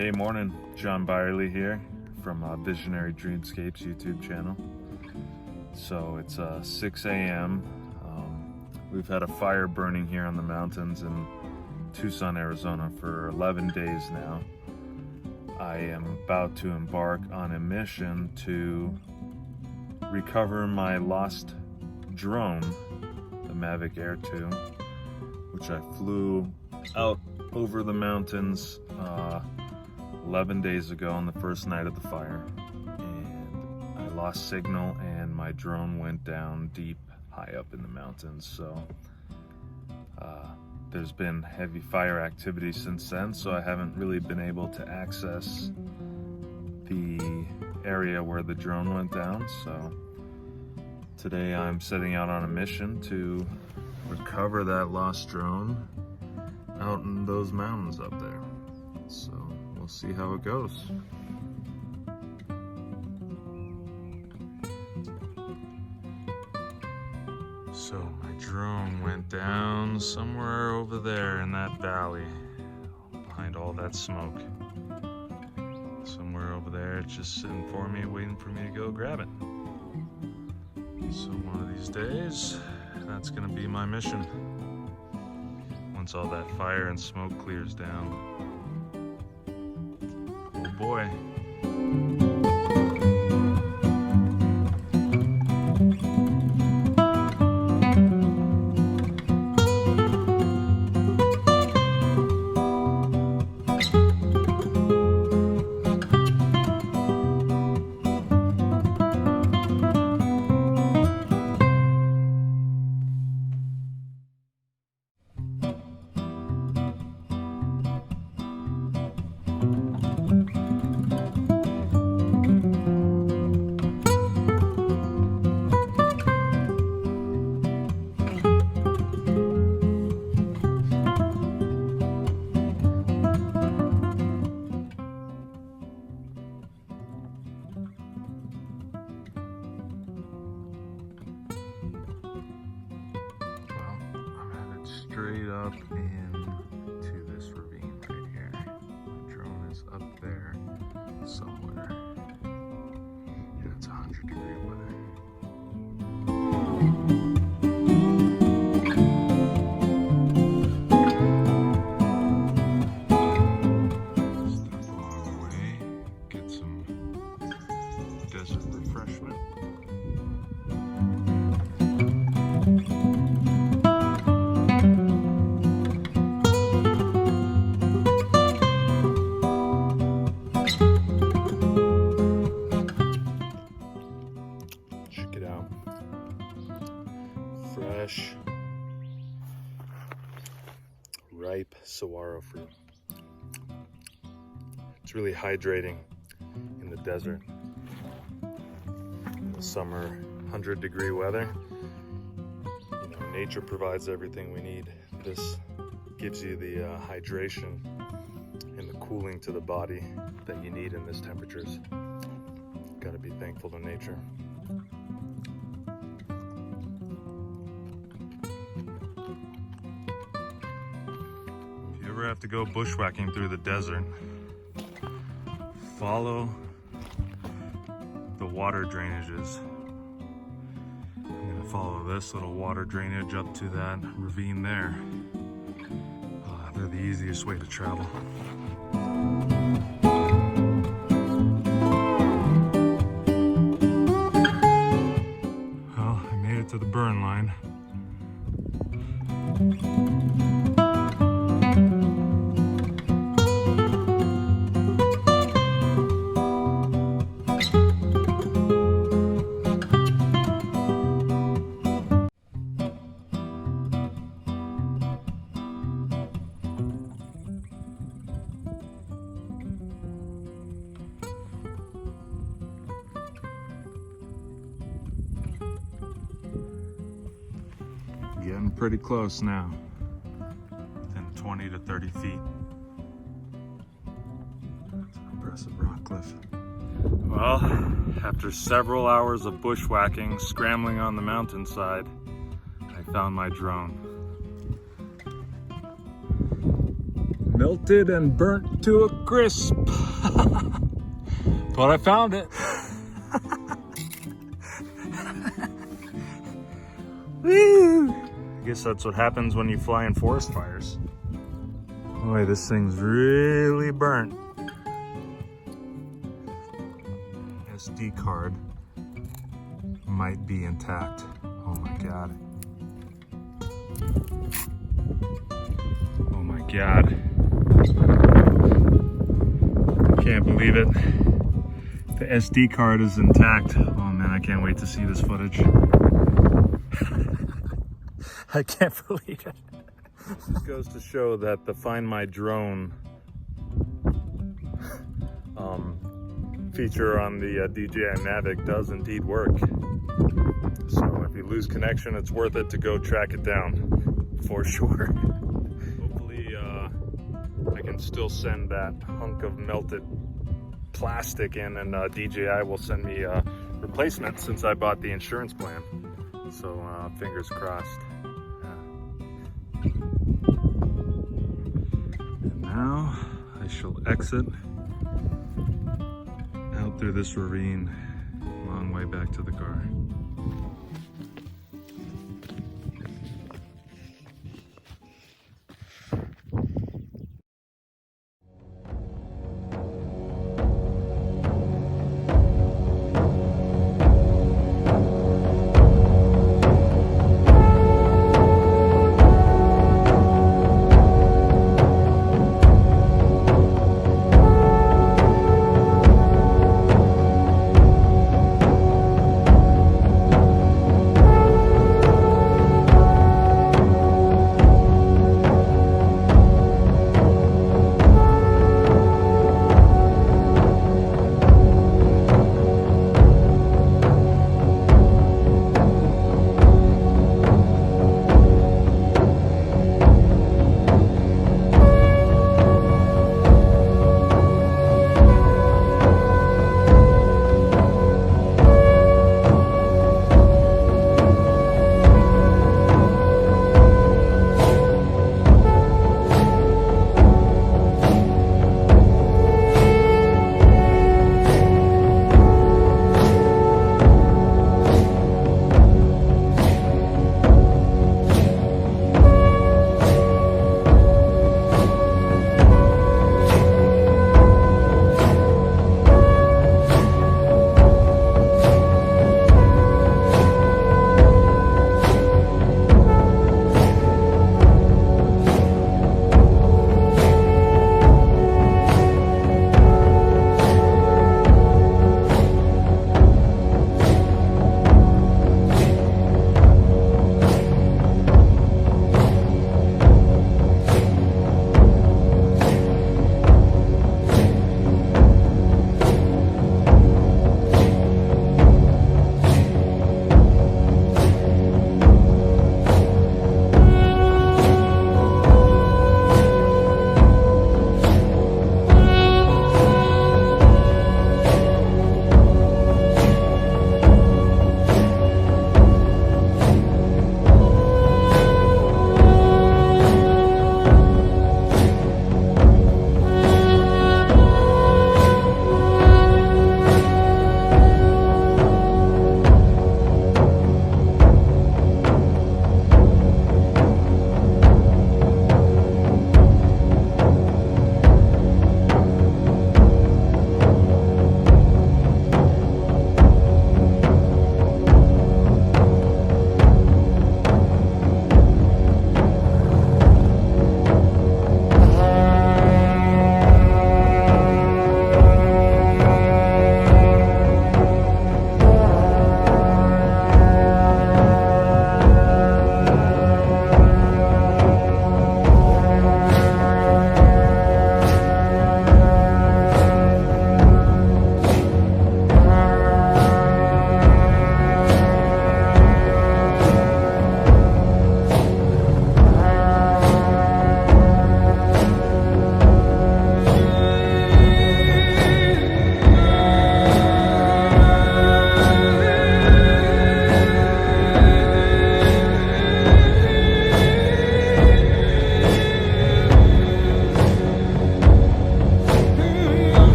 Hey, morning. John Byerly here from Visionary Dreamscapes YouTube channel. So it's 6 a.m. We've had a fire burning here on the mountains in Tucson, Arizona for 11 days now. I am about to embark on a mission to recover my lost drone, the Mavic Air 2, which I flew out over the mountains 11 days ago on the first night of the fire, and I lost signal and my drone went down deep high up in the mountains. So there's been heavy fire activity since then, so I haven't really been able to access the area where the drone went down. So today I'm setting out on a mission to recover that lost drone out in those mountains up there. So we'll see how it goes. So my drone went down somewhere over there in that valley, behind all that smoke. Somewhere over there, it's just sitting for me, waiting for me to go grab it. So one of these days, that's gonna be my mission. Once all that fire and smoke clears down. Oh boy. Straight up into this ravine right here. My drone is up there somewhere. Yeah, it's 100-degree weather. Step along the way, get some desert refreshment. Fresh, ripe saguaro fruit. It's really hydrating in the desert. In the summer, 100-degree weather, you know, nature provides everything we need. This gives you the hydration and the cooling to the body that you need in these temperatures. Gotta be thankful to nature. Have to go bushwhacking through the desert, follow the water drainages. I'm gonna follow this little water drainage up to that ravine there. They're the easiest way to travel. Well, I made it to the burn line. Getting pretty close now, within 20 to 30 feet. That's an impressive rock cliff. Well, after several hours of bushwhacking, scrambling on the mountainside, I found my drone. Melted and burnt to a crisp. But I found it. Woo! I guess that's what happens when you fly in forest fires. Boy, this thing's really burnt. SD card might be intact. Oh my God. Oh my God. Can't believe it. The SD card is intact. Oh man, I can't wait to see this footage. I can't believe it. This goes to show that the Find My Drone feature on the DJI Mavic does indeed work. So if you lose connection, it's worth it to go track it down for sure. Hopefully I can still send that hunk of melted plastic in, and DJI will send me a replacement since I bought the insurance plan. So fingers crossed. And now I shall exit out through this ravine, long way back to the car.